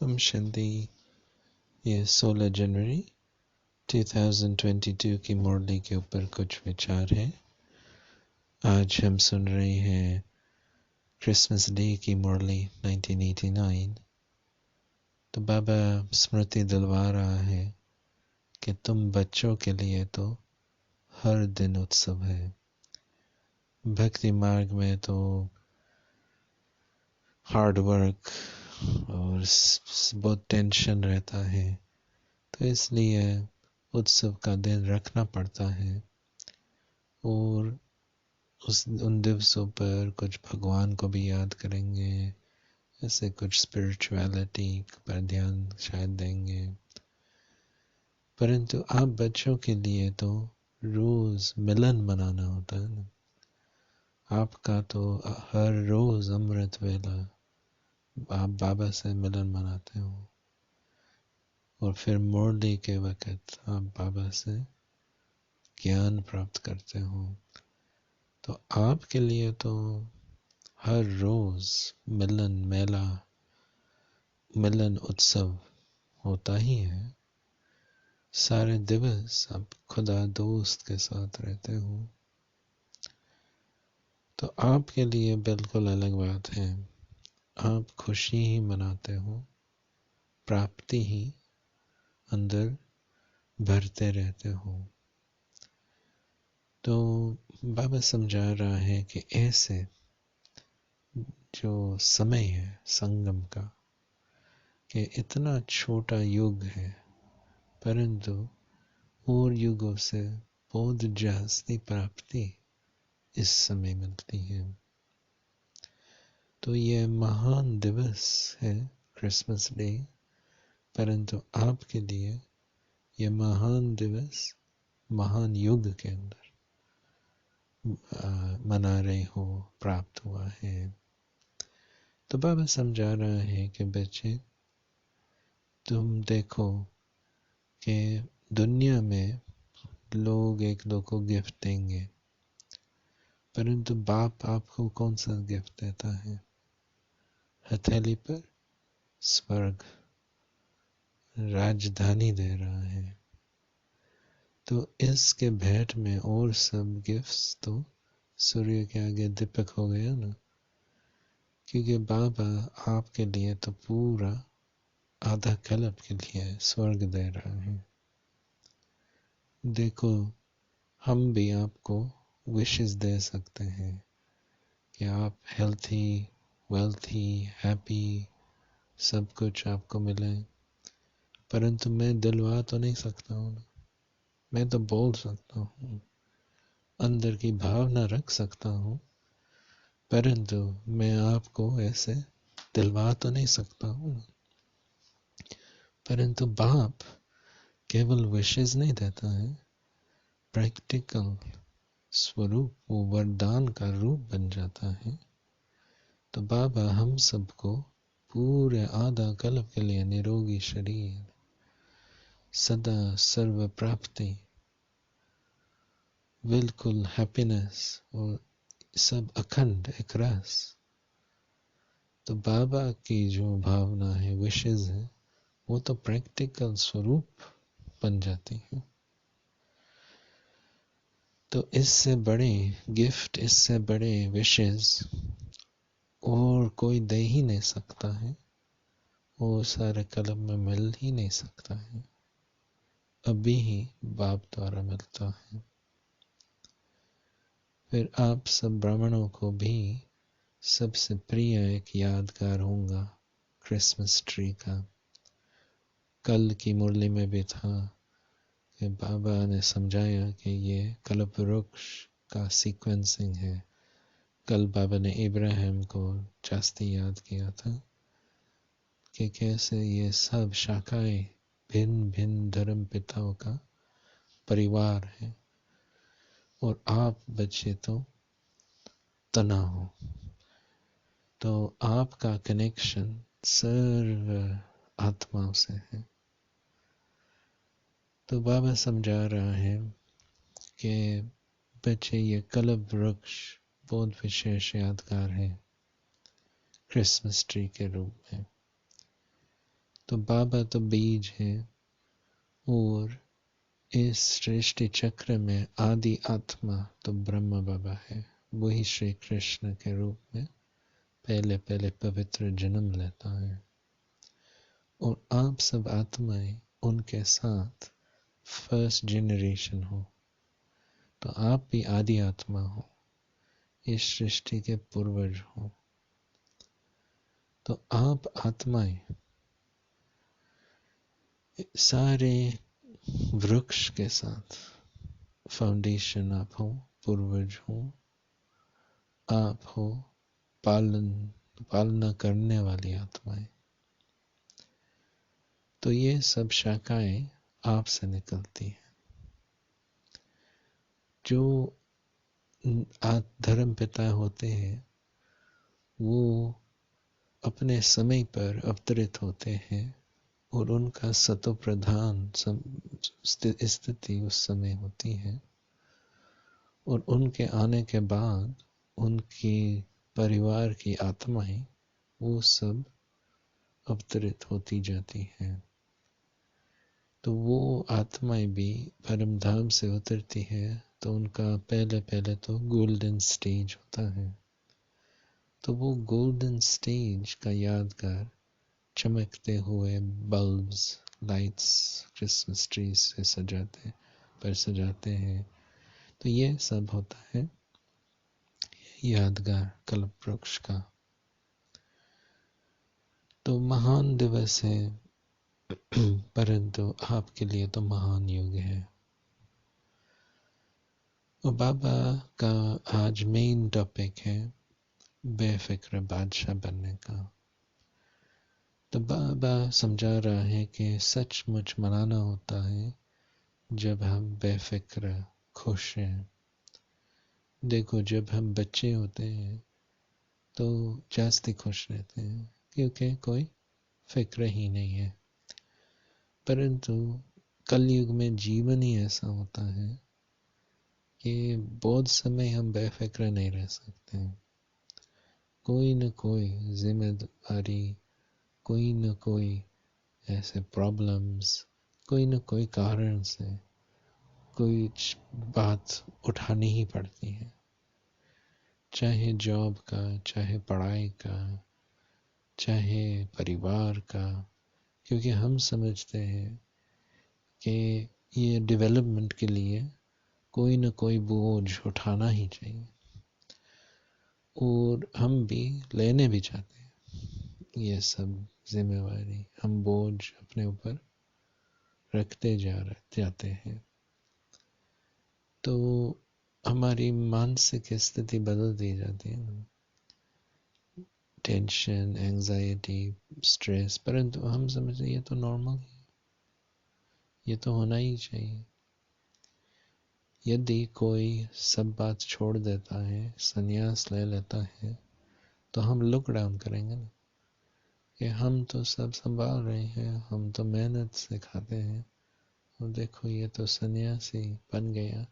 हम शांति। ये 16 जनवरी 2022 की मुरली के ऊपर कुछ विचार है। आज हम सुन रहे हैं क्रिसमस डे की मुरली 1989। तो बाबा स्मृति दिलवा रहा है कि तुम बच्चों के लिए तो हर दिन उत्सव है। भक्ति मार्ग में तो हार्ड वर्क और बहुत टेंशन रहता है, तो इसलिए उत्सव का दिन रखना पड़ता है और उन दिवसों पर कुछ भगवान को भी याद करेंगे, ऐसे कुछ स्पिरिचुअलिटी पर ध्यान शायद देंगे। परंतु आप बच्चों के लिए तो रोज मिलन मनाना होता है ना। आपका तो हर रोज अमृत वेला आप बाबा से मिलन मनाते हो और फिर मुरली के वक़्त आप बाबा से ज्ञान प्राप्त करते हो। तो आपके लिए तो हर रोज मिलन मेला, मिलन उत्सव होता ही है। सारे दिवस आप खुदा दोस्त के साथ रहते हो, तो आपके लिए बिल्कुल अलग बात है। आप खुशी ही मनाते हो, प्राप्ति ही अंदर भरते रहते हो। तो बाबा समझा रहा है कि ऐसे जो समय है संगम का, कि इतना छोटा युग है परंतु और युगों से बहुत जास्ती प्राप्ति इस समय मिलती है। तो यह महान दिवस है क्रिसमस डे, परंतु आपके लिए यह महान दिवस महान युग के अंदर मना रहे हो, प्राप्त हुआ है। तो बाबा समझा रहा है कि बच्चे तुम देखो कि दुनिया में लोग एक दो को गिफ्ट देंगे, परंतु बाप आपको कौन सा गिफ्ट देता है? हथेली पर स्वर्ग, राजधानी दे रहा है। तो इसके भेंट में और सब गिफ्ट्स तो सूर्य के आगे दीपक हो गया ना, क्योंकि बाबा आपके लिए तो पूरा आधा कल्प के लिए स्वर्ग दे रहा है। देखो, हम भी आपको विशेस दे सकते हैं कि आप हेल्थी, वेल्थी, हैप्पी, सब कुछ आपको मिले, परंतु मैं दिलवा तो नहीं सकता हूँ ना। मैं तो बोल सकता हूँ, अंदर की भावना रख सकता हूँ, परंतु मैं आपको ऐसे दिलवा तो नहीं सकता हूँ। परंतु बाप केवल विशेस नहीं देता है, प्रैक्टिकल स्वरूप, वो वरदान का रूप बन जाता है। तो बाबा हम सबको पूरे आधा कल्प के लिए निरोगी शरीर, सदा सर्व प्राप्ति, बिल्कुल हैप्पीनेस और सब अखंड एक रस। तो बाबा की जो भावना है, विशेष है, वो तो प्रैक्टिकल स्वरूप बन जाती है। तो इससे बड़े गिफ्ट, इससे बड़े विशेष और कोई दे ही नहीं सकता है, वो सारे कलम में मिल ही नहीं सकता है, अभी ही बाप द्वारा मिलता है। फिर आप सब ब्राह्मणों को भी सबसे प्रिय एक यादगार होगा क्रिसमस ट्री का। कल की मुरली में भी था कि बाबा ने समझाया कि ये कल्प वृक्ष का सीक्वेंसिंग है। कल बाबा ने इब्राहिम को जास्ती याद किया था कि कैसे ये सब शाखाएं भिन्न भिन्न धर्म पिताओं का परिवार है और आप बच्चे तो तना हो। तो आपका कनेक्शन सर्व आत्माओं से है। तो बाबा समझा रहा है कि बच्चे ये कल्प वृक्ष बहुत विशेष यादगार है क्रिसमस ट्री के रूप में। तो बाबा तो बीज है और इस सृष्टि चक्र में आदि आत्मा तो ब्रह्म बाबा है। वही श्री कृष्ण के रूप में पहले पहले पवित्र जन्म लेता है और आप सब आत्माएं उनके साथ फर्स्ट जनरेशन हो। तो आप भी आदि आत्मा हो, इस सृष्टि के पूर्वज हो। तो आप आत्माएं सारे वृक्ष के साथ फाउंडेशन आप हो, पूर्वज हो, आप हो पालना करने वाली आत्माएं। तो ये सब शाखाएं आपसे निकलती हैं। जो धर्म पिता होते हैं वो अपने समय पर अवतरित होते हैं और उनका सतो प्रधान स्थिति उस समय होती है और उनके आने के बाद उनकी परिवार की आत्माएं वो सब अवतरित होती जाती हैं। तो वो आत्माएं भी परम धाम से उतरती है तो उनका पहले पहले तो गोल्डन स्टेज होता है। तो वो गोल्डन स्टेज का यादगार चमकते हुए बल्ब्स, लाइट्स, क्रिसमस ट्री से सजाते हैं। तो ये सब होता है यादगार कल्प वृक्ष का। तो महान दिवस है परंतु आपके लिए तो महान युग है। और बाबा का आज मेन टॉपिक है बेफिक्र बादशाह बनने का। तो बाबा समझा रहा है कि सचमुच मनाना होता है जब हम बेफिक्र खुश हैं। देखो जब हम बच्चे होते हैं तो जास्ती खुश रहते हैं क्योंकि कोई फिक्र ही नहीं है। परंतु कलयुग में जीवन ही ऐसा होता है कि बहुत समय हम बेफिक्र नहीं रह सकते। कोई न कोई जिम्मेदारी, कोई न कोई ऐसे प्रॉब्लम्स, कोई न कोई कारण से कुछ बात उठानी ही पड़ती है, चाहे जॉब का, चाहे पढ़ाई का, चाहे परिवार का। क्योंकि हम समझते हैं कि ये डेवलपमेंट के लिए कोई न कोई बोझ उठाना ही चाहिए और हम भी लेने भी चाहते हैं ये सब जिम्मेवारी। हम बोझ अपने ऊपर रखते जाते हैं। तो हमारी मानसिक स्थिति बदल दी जाती है ना, टेंशन, एंजाइटी, स्ट्रेस। परंतु हम समझते ये तो नॉर्मल है, ये तो होना ही चाहिए। यदि कोई सब बात छोड़ देता है, संन्यास ले लेता है, तो हम लुक डाउन करेंगे ना कि हम तो सब संभाल रहे हैं, हम तो मेहनत से खाते हैं और देखो ये तो सन्यासी बन गया,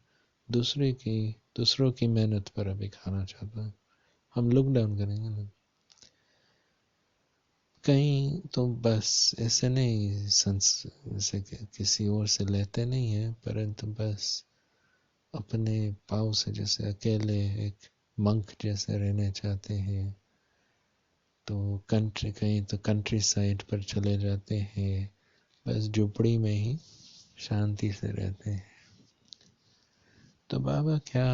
दूसरों की मेहनत पर अभी खाना चाहता है। हम लुक डाउन करेंगे ना। कहीं तो बस ऐसे नहीं से किसी और से लेते नहीं है, परंतु बस अपने पाँव से जैसे अकेले एक मंक जैसे रहने चाहते हैं। तो कहीं तो कंट्री साइड पर चले जाते हैं, बस झोपड़ी में ही शांति से रहते हैं। तो बाबा क्या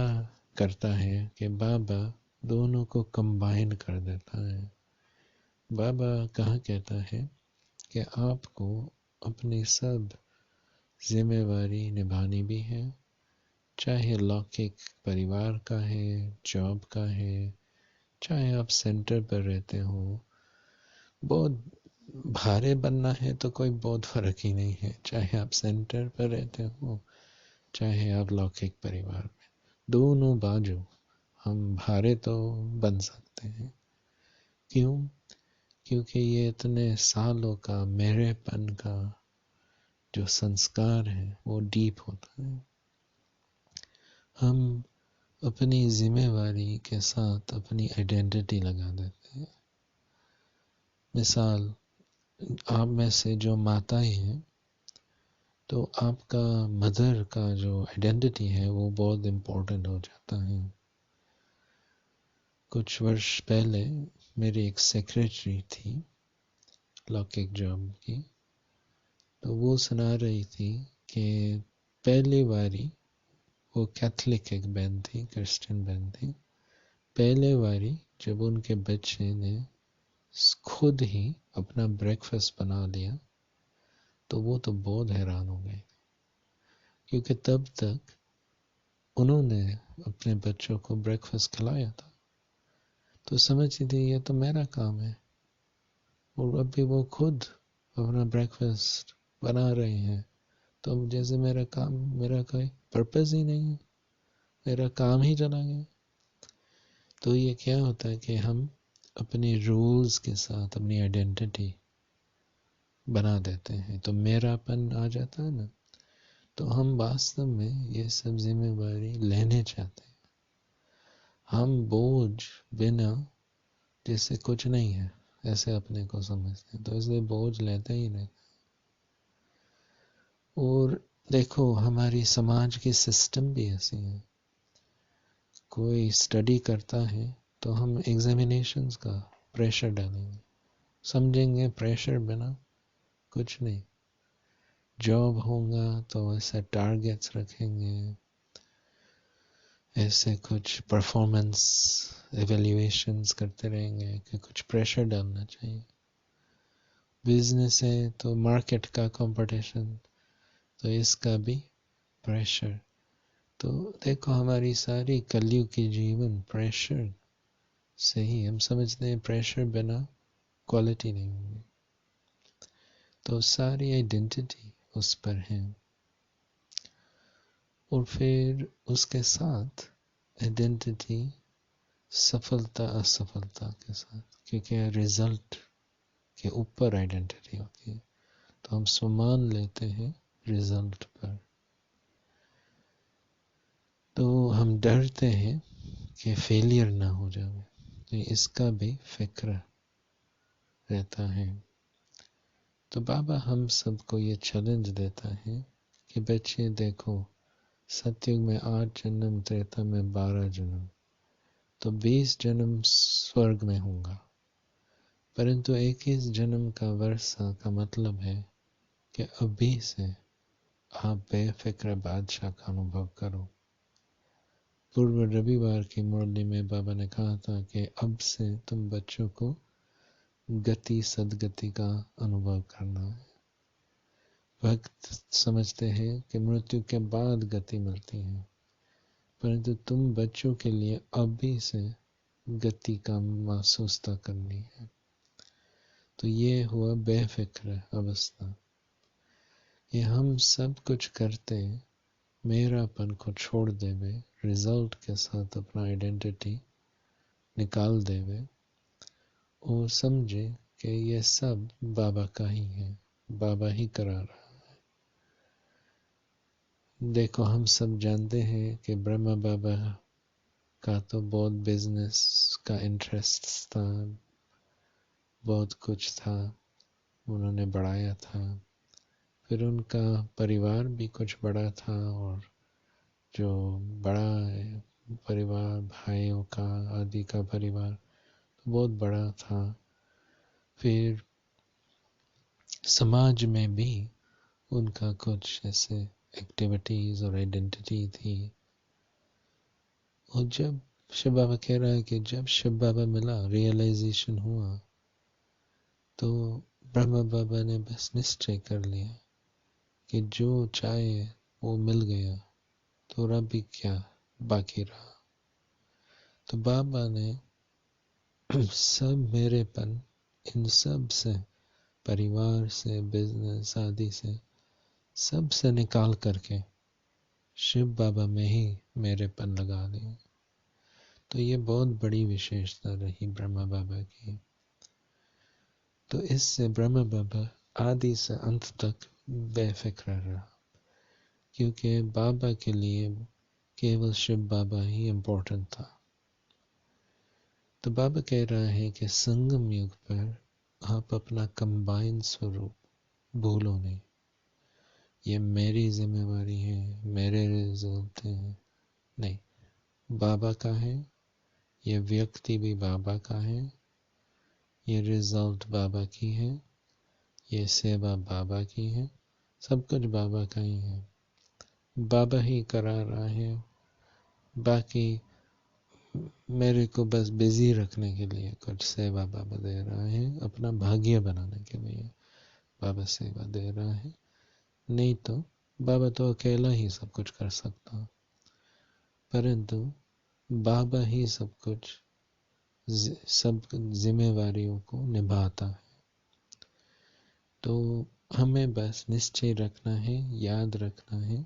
करता है कि बाबा दोनों को कंबाइन कर देता है। बाबा कहाँ कहता है कि आपको अपनी सब जिम्मेवारी निभानी भी है, चाहे लौकिक परिवार का है, जॉब का है, चाहे आप सेंटर पर रहते हो। बहुत भारे बनना है तो कोई बहुत फर्क ही नहीं है, चाहे आप सेंटर पर रहते हो, चाहे आप लौकिक परिवार में। दोनों बाजू हम भारे तो बन सकते हैं। क्यों? क्योंकि ये इतने सालों का मेरेपन का जो संस्कार है वो डीप होता है। हम अपनी जिम्मेवारी के साथ अपनी आइडेंटिटी लगा देते हैं। मिसाल, आप में से जो माताएं हैं, तो आपका मदर का जो आइडेंटिटी है वो बहुत इम्पोर्टेंट हो जाता है। कुछ वर्ष पहले मेरी एक सेक्रेटरी थी लौकिक जॉब की, तो वो सुना रही थी कि पहली बारी, वो कैथलिक एक बहन थी, क्रिश्चियन बहन थी, पहले बारी जब उनके बच्चे ने खुद ही अपना ब्रेकफास्ट बना लिया, तो वो तो बहुत हैरान हो गए, क्योंकि तब तक उन्होंने अपने बच्चों को ब्रेकफास्ट खिलाया था, तो समझती थी ये तो मेरा काम है, और अभी वो खुद अपना ब्रेकफास्ट बना रहे हैं, तो जैसे मेरा कोई पर्पस ही नहीं है, मेरा काम ही चला गया। तो ये क्या होता है कि हम अपने रूल्स के साथ अपनी आइडेंटिटी बना देते हैं, तो मेरापन आ जाता है ना, तो हम वास्तव में ये सब जिम्मेवारी लेने चाहते हैं। हम बोझ बिना, जैसे कुछ नहीं है ऐसे अपने को समझते हैं, तो इसलिए बोझ लेते ही नहीं। और देखो हमारी समाज की सिस्टम भी ऐसी है, कोई स्टडी करता है तो हम एग्जामिनेशंस का प्रेशर डालेंगे, समझेंगे प्रेशर बिना कुछ नहीं। जॉब होगा तो ऐसे टारगेट्स रखेंगे, ऐसे कुछ परफॉर्मेंस एवेल्यूएशंस करते रहेंगे कि कुछ प्रेशर डालना चाहिए। बिजनेस है तो मार्केट का कंपटीशन, तो इसका भी प्रेशर। तो देखो हमारी सारी कलयुग की जीवन प्रेशर से ही, हम समझते हैं प्रेशर बिना क्वालिटी नहीं होगी, तो सारी आइडेंटिटी उस पर है। और फिर उसके साथ आइडेंटिटी सफलता असफलता के साथ, क्योंकि रिजल्ट के ऊपर आइडेंटिटी होती है, तो हम सम्मान लेते हैं रिजल्ट पर, तो हम डरते हैं कि फेलियर ना हो जाए, तो इसका भी फिक्र रहता है। तो बाबा हम सबको ये चैलेंज देता है कि बच्चे देखो, सतयुग में 8 जन्म, त्रेता में 12 जन्म, तो 20 जन्म स्वर्ग में होगा, परंतु 21 जन्म का वर्षा का मतलब है कि अभी से आप बेफिक्र बादशाह का अनुभव करो। पूर्व रविवार की मुरली में बाबा ने कहा था कि अब से तुम बच्चों को गति सदगति का अनुभव करना है। भक्त समझते हैं कि मृत्यु के बाद गति मिलती है, परंतु तुम बच्चों के लिए अभी से गति का महसूसता करनी है। तो ये हुआ बेफिक्र अवस्था, ये हम सब कुछ करते मेरापन को छोड़ देवे, रिजल्ट के साथ अपना आइडेंटिटी निकाल देवे, और समझे कि ये सब बाबा का ही है, बाबा ही करा रहा है। देखो हम सब जानते हैं कि ब्रह्मा बाबा का तो बहुत बिजनेस का इंटरेस्ट था, बहुत कुछ था, उन्होंने बढ़ाया था, फिर उनका परिवार भी कुछ बड़ा था, और जो बड़ा परिवार भाइयों का आदि का परिवार तो बहुत बड़ा था। फिर समाज में भी उनका कुछ ऐसे एक्टिविटीज और आइडेंटिटी थी। और जब शिव बाबा कह रहा है कि जब शिव बाबा मिला, रियलाइजेशन हुआ, तो ब्रह्मा बाबा ने बस निश्चय कर लिया कि जो चाहे वो मिल गया, तो अब भी क्या बाकी रहा। तो बाबा ने सब मेरेपन, इन सब से, परिवार से, बिजनेस आदि से, सब से निकाल करके शिव बाबा में ही मेरेपन लगा दिया। तो ये बहुत बड़ी विशेषता रही ब्रह्मा बाबा की। तो इससे ब्रह्मा बाबा आदि से अंत तक बेफिक्र रहा, क्योंकि बाबा के लिए केवल शिव बाबा ही इम्पोर्टेंट था। तो बाबा कह रहा है कि संगम युग पर आप अपना कंबाइंड स्वरूप भूलो नहीं। ये मेरी जिम्मेवारी है, मेरे रिजल्ट हैं, नहीं, बाबा का है। ये व्यक्ति भी बाबा का है, ये रिजल्ट बाबा की है, ये सेवा बाबा की है, सब कुछ बाबा का ही है। बाबा ही करा रहा है। बाकी मेरे को बस बिजी रखने के लिए कुछ सेवा बाबा दे रहा है, अपना भाग्य बनाने के लिए बाबा सेवा दे रहा है। नहीं तो बाबा तो अकेला ही सब कुछ कर सकता, परंतु बाबा ही सब कुछ, सब जिम्मेवारियों को निभाता है। तो हमें बस निश्चय रखना है, याद रखना है।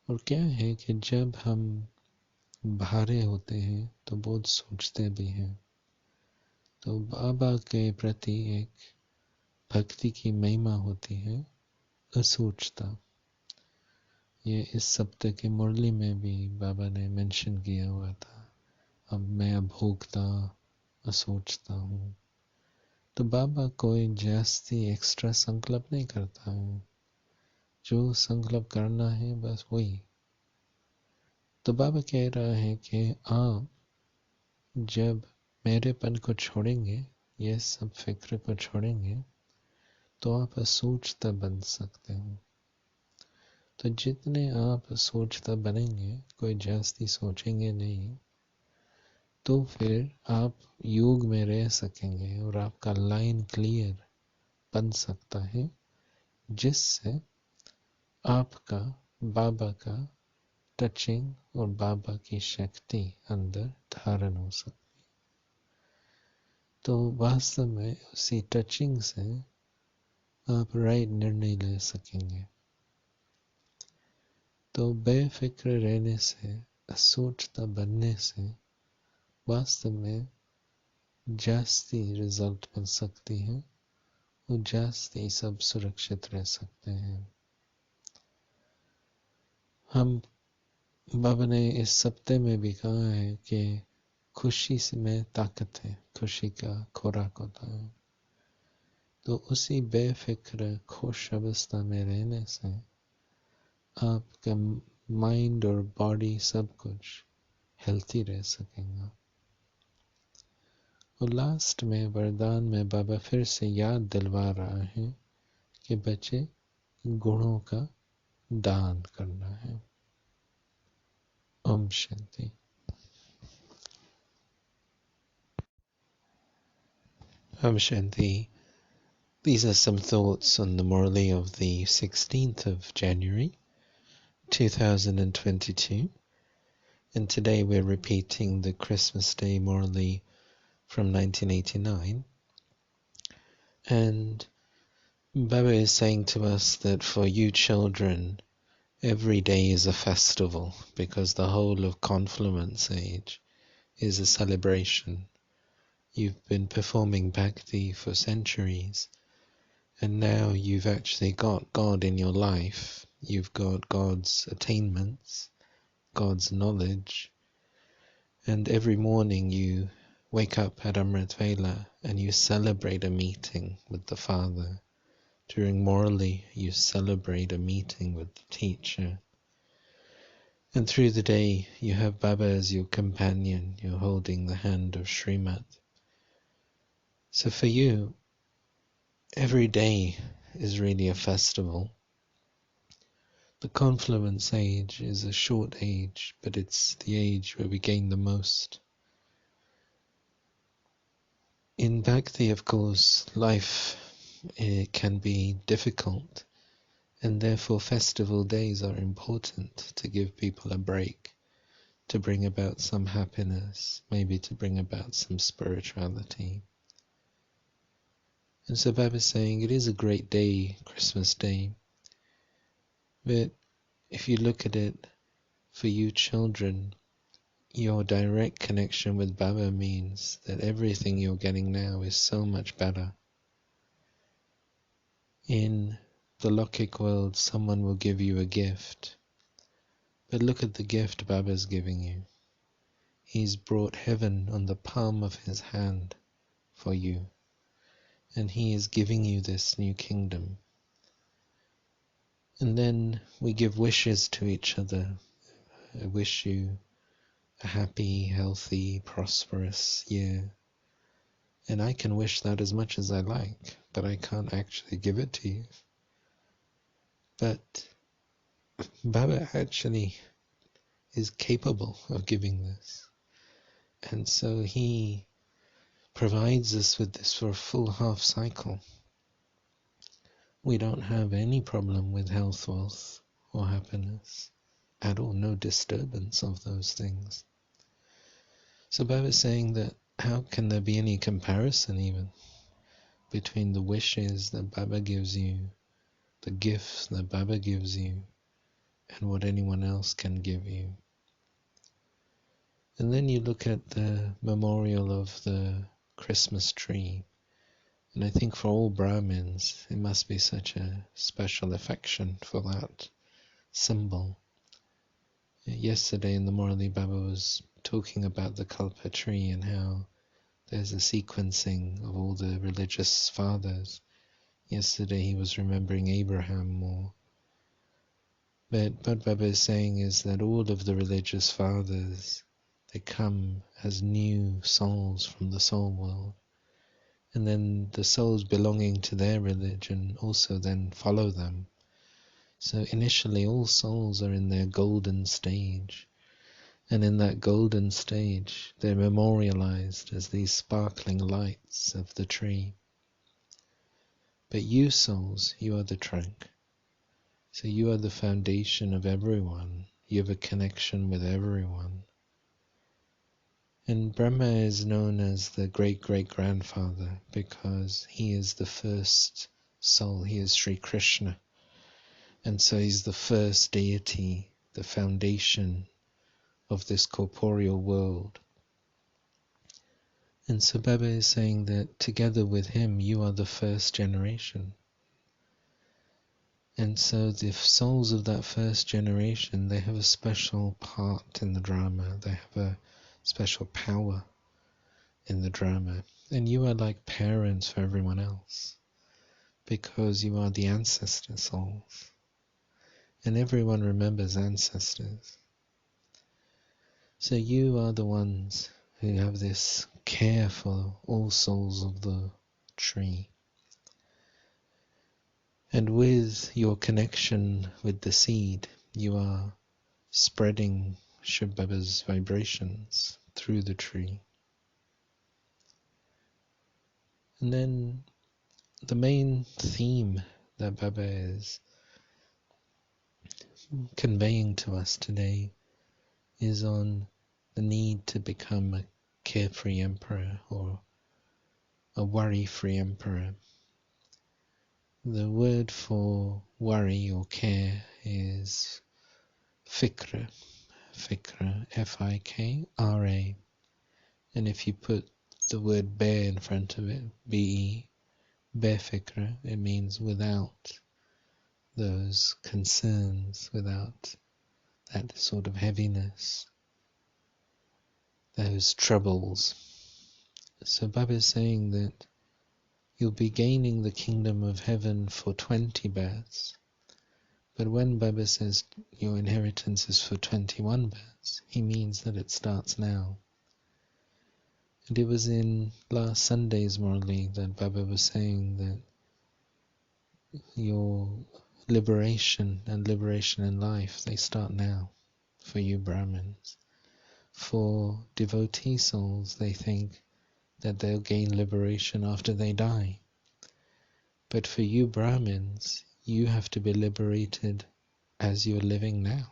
और क्या है कि जब हम भारे होते हैं तो बहुत सोचते भी हैं। तो बाबा के प्रति एक भक्ति की महिमा होती है, असोचता। ये इस सप्ताह की मुरली में भी बाबा ने मेंशन किया हुआ था। अब मैं अभोक्ता असोचता हूँ। तो बाबा कोई जास्ती एक्स्ट्रा संकल्प नहीं करता है, जो संकल्प करना है बस वही। तो बाबा कह रहा है कि आप जब मेरेपन को छोड़ेंगे, ये सब फिक्र को छोड़ेंगे, तो आप असोचता बन सकते हो। तो जितने आप सोचता बनेंगे, कोई जास्ती सोचेंगे नहीं, तो फिर आप योग में रह सकेंगे और आपका लाइन क्लियर बन सकता है, जिससे आपका बाबा का टचिंग और बाबा की शक्ति अंदर धारण हो सकती। तो वास्तव में उसी टचिंग से आप राइट निर्णय ले सकेंगे। तो बेफिक्र रहने से, असोचता बनने से वास्तव में जास्ती रिजल्ट मिल सकती है और जास्ती सब सुरक्षित रह सकते हैं। हम बाबा ने इस सप्ताह में भी कहा है कि खुशी से में ताकत है, खुशी का खुराक होता है। तो उसी बेफिक्र खुश अवस्था में रहने से आपका माइंड और बॉडी सब कुछ हेल्थी रह सकेगा। और लास्ट में वरदान में बाबा फिर से याद दिलवा रहा है कि बच्चे गुणों का दान करना है। Om Shanti. Om Shanti. These are some thoughts on the Murli of the 16th of January 2022, and today we're repeating the Christmas Day Murli from 1989. And Baba is saying to us that for you children, every day is a festival, because the whole of Confluence Age is a celebration. You've been performing Bhakti for centuries, and now you've actually got God in your life. You've got God's attainments, God's knowledge, and every morning you wake up at Amrit Vela and you celebrate a meeting with the Father. During Murli, you celebrate a meeting with the teacher. And through the day, you have Baba as your companion. You're holding the hand of Srimad. So for you, every day is really a festival. The Confluence Age is a short age, but it's the age where we gain the most. In Bhakti, of course, life can be difficult, and therefore festival days are important to give people a break, to bring about some happiness, maybe to bring about some spirituality. And so Baba is saying it is a great day, Christmas Day, but if you look at it, for you children, your direct connection with Baba means that everything you're getting now is so much better. In the Lokik world, someone will give you a gift, but look at the gift Baba's giving you. He's brought heaven on the palm of his hand for you. and he is giving you this new kingdom. And then we give wishes to each other. I wish you a happy, healthy, prosperous year. And I can wish that as much as I like, but I can't actually give it to you. But Baba actually is capable of giving this. And so he provides us with this for a full half cycle. We don't have any problem with health, wealth, or happiness at all. No disturbance of those things. So Baba is saying that how can there be any comparison even between the wishes that Baba gives you, the gifts that Baba gives you, and what anyone else can give you? And then you look at the memorial of the Christmas tree, and I think for all Brahmins it must be such a special affection for that symbol. Yesterday in the Murli, Baba was talking about the Kalpa tree and how there's a sequencing of all the religious fathers. Yesterday he was remembering Abraham more. But what Baba is saying is that all of the religious fathers, they come as new souls from the soul world. And then the souls belonging to their religion also then follow them. So initially all souls are in their golden stage. And in that golden stage, they're memorialized as these sparkling lights of the tree. But you souls, you are the trunk. So you are the foundation of everyone. You have a connection with everyone. And Brahma is known as the great-great-grandfather because he is the first soul. He is Sri Krishna. And so he's the first deity, the foundation of this corporeal world. And so Baba is saying that together with him, you are the first generation. And so the souls of that first generation, they have a special part in the drama. They have a special power in the drama. And you are like parents for everyone else because you are the ancestor souls. And everyone remembers ancestors. So you are the ones who have this care for all souls of the tree. And with your connection with the seed, you are spreading Shiv Baba's vibrations through the tree. And then the main theme that Baba is conveying to us today is on the need to become a carefree emperor or a worry-free emperor. The word for worry or care is fikra, Fikra, and if you put the word bear in front of it, be, befikra, it means without those concerns, without that sort of heaviness, those troubles. So Baba is saying that you'll be gaining the kingdom of heaven for 20 births. But when Baba says your inheritance is for 21 births, he means that it starts now. And it was in last Sunday's Murli that Baba was saying that your liberation and liberation in life, they start now for you Brahmins. For devotee souls, they think that they'll gain liberation after they die. But for you Brahmins, you have to be liberated as you're living now.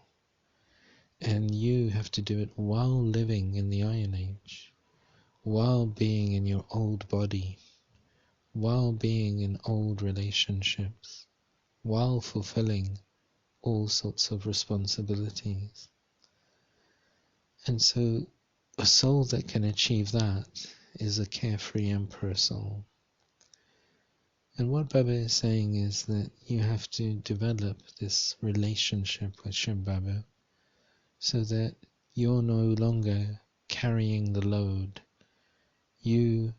And you have to do it while living in the Iron Age, while being in your old body, while being in old relationships, while fulfilling all sorts of responsibilities. And so a soul that can achieve that is a carefree emperor soul. And what Baba is saying is that you have to develop this relationship with Shiv Baba so that you're no longer carrying the load. You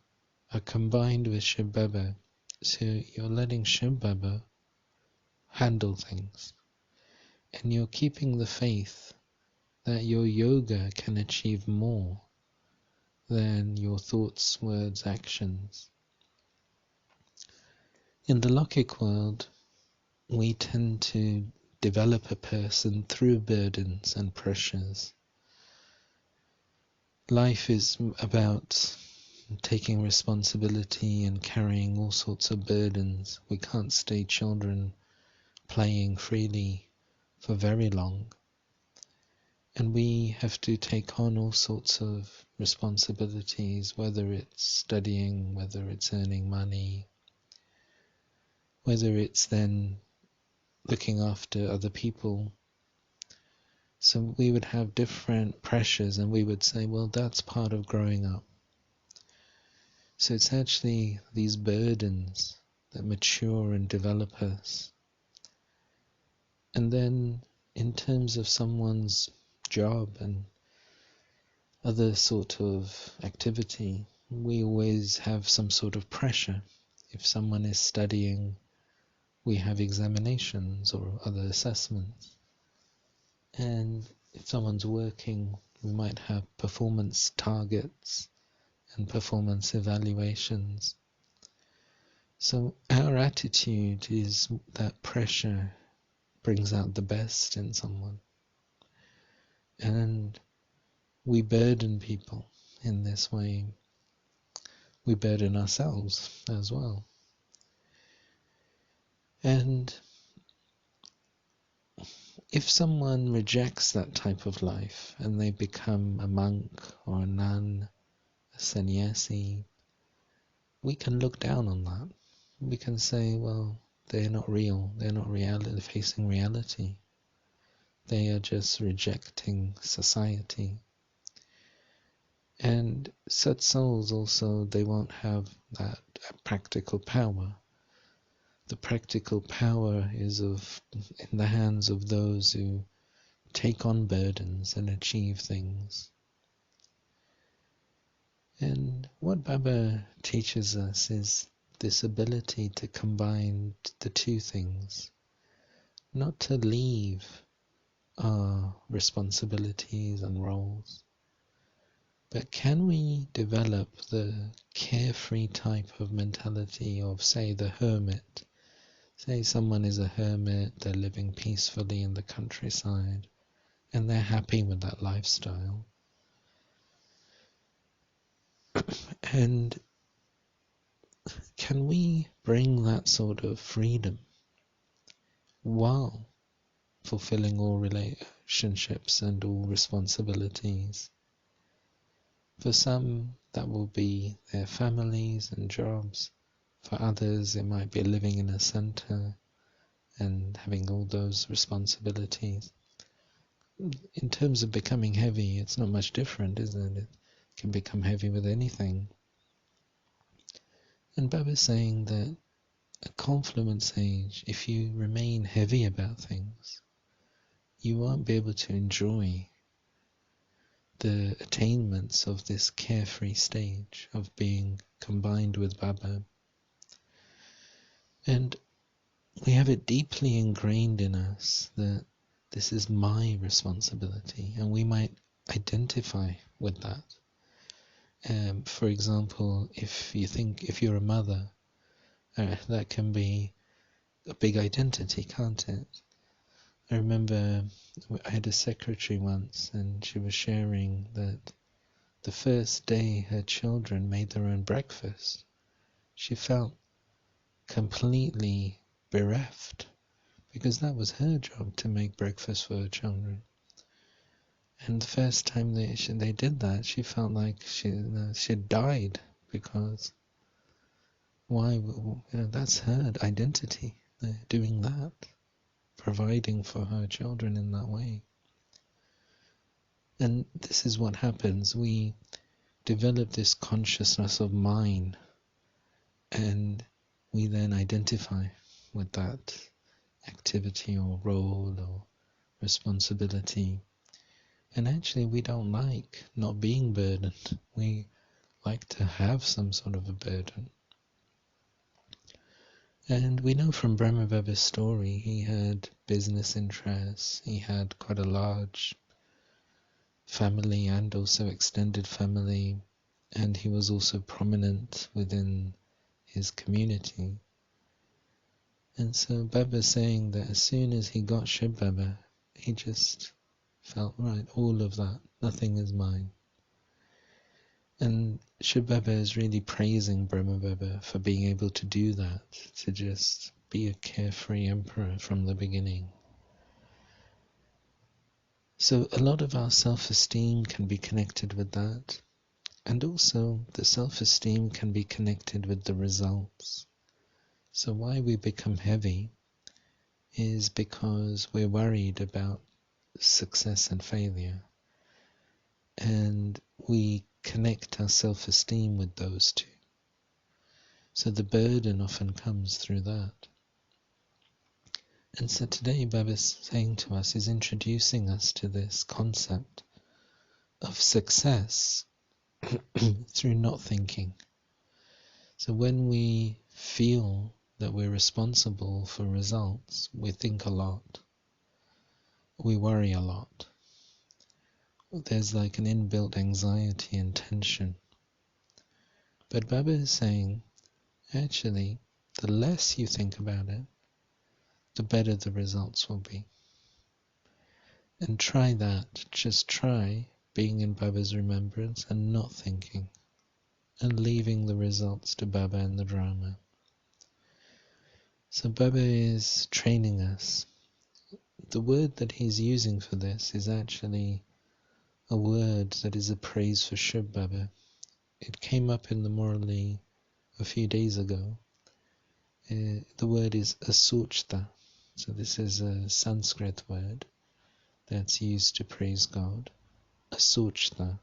are combined with Shiv Baba So you're letting Shiv Baba handle things, and you're keeping the faith that your yoga can achieve more than your thoughts, words, actions. In the Lokik world, we tend to develop a person through burdens and pressures. Life is about taking responsibility and carrying all sorts of burdens. We can't stay children playing freely for very long. And we have to take on all sorts of responsibilities, whether it's studying, whether it's earning money, whether it's then looking after other people. So we would have different pressures, and we would say, well, that's part of growing up. So it's actually these burdens that mature and develop us. And then in terms of someone's job and other sort of activity, we always have some sort of pressure. If someone is studying, we have examinations or other assessments. And if someone's working, we might have performance targets and performance evaluations. So our attitude is that pressure brings out the best in someone. And we burden people in this way. We burden ourselves as well. And if someone rejects that type of life and they become a monk or a nun, a sannyasi, we can look down on that. We can say, well, they're not real. They're not facing reality. They are just rejecting society. And such souls also, they won't have that practical power. The practical power is in the hands of those who take on burdens and achieve things. And what Baba teaches us is this ability to combine the two things, not to leave our responsibilities and roles, but can we develop the carefree type of mentality of, say, the hermit? Say someone is a hermit, they're living peacefully in the countryside, and they're happy with that lifestyle. And can we bring that sort of freedom while fulfilling all relationships and all responsibilities? For some, that will be their families and jobs. For others, it might be living in a center and having all those responsibilities. In terms of becoming heavy, it's not much different, isn't it? It can become heavy with anything. And Baba's saying that at confluence age, if you remain heavy about things, you won't be able to enjoy the attainments of this carefree stage of being combined with Baba. And we have it deeply ingrained in us that this is my responsibility, and we might identify with that. For example, if you're a mother, that can be a big identity, can't it? I remember I had a secretary once, and she was sharing that the first day her children made their own breakfast, she felt completely bereft, because that was her job, to make breakfast for her children. And the first time they did that, she felt like she died, because why? That's her identity. They're doing that, providing for her children in that way. And this is what happens. We develop this consciousness of mine, and we then identify with that activity or role or responsibility. And actually we don't like not being burdened. We like to have some sort of a burden. And we know from Brahma Baba's story, he had business interests, he had quite a large family and also extended family, and he was also prominent within his community. And so Baba's saying that as soon as he got Shiv Baba, he just felt, right, all of that, nothing is mine. And Shiv Baba is really praising Brahma Baba for being able to do that, to just be a carefree emperor from the beginning. So a lot of our self-esteem can be connected with that. And also the self-esteem can be connected with the results. So why we become heavy is because we're worried about success and failure. And we connect our self-esteem with those two. So the burden often comes through that. And so today Baba's saying to us, is introducing us to this concept of success through not thinking. So when we feel that we're responsible for results, we think a lot. We worry a lot. There's like an inbuilt anxiety and tension. But Baba is saying, actually, the less you think about it, the better the results will be. And try that. Just try being in Baba's remembrance and not thinking, and leaving the results to Baba and the drama. So Baba is training us. The word that he's using for this is actually a word that is a praise for Shiv Baba. It came up in the Murli a few days ago. The word is asuchta. So this is a Sanskrit word that's used to praise God. Asuchta.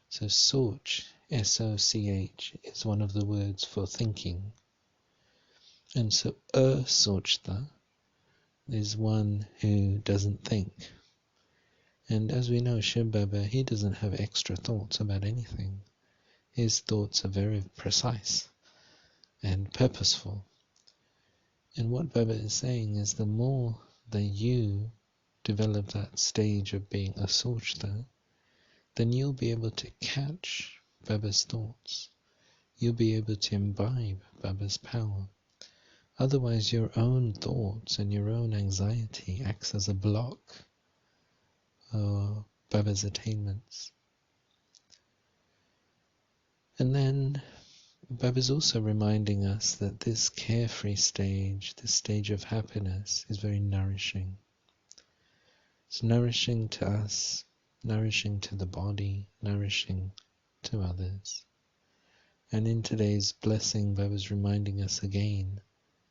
So soch, S-O-C-H, is one of the words for thinking. And so asochta is one who doesn't think. And as we know, Shiv Baba, he doesn't have extra thoughts about anything. His thoughts are very precise and purposeful. And what Baba is saying is the more that you develop that stage of being a sochta, then you'll be able to catch Baba's thoughts. You'll be able to imbibe Baba's power. Otherwise, your own thoughts and your own anxiety acts as a block for Baba's attainments. And then Baba's also reminding us that this carefree stage, this stage of happiness, is very nourishing. It's nourishing to us, nourishing to the body, nourishing to others. And in today's blessing, Baba's reminding us again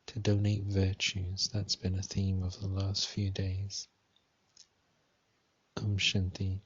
to donate virtues. That's been a theme of the last few days. Om Shanti.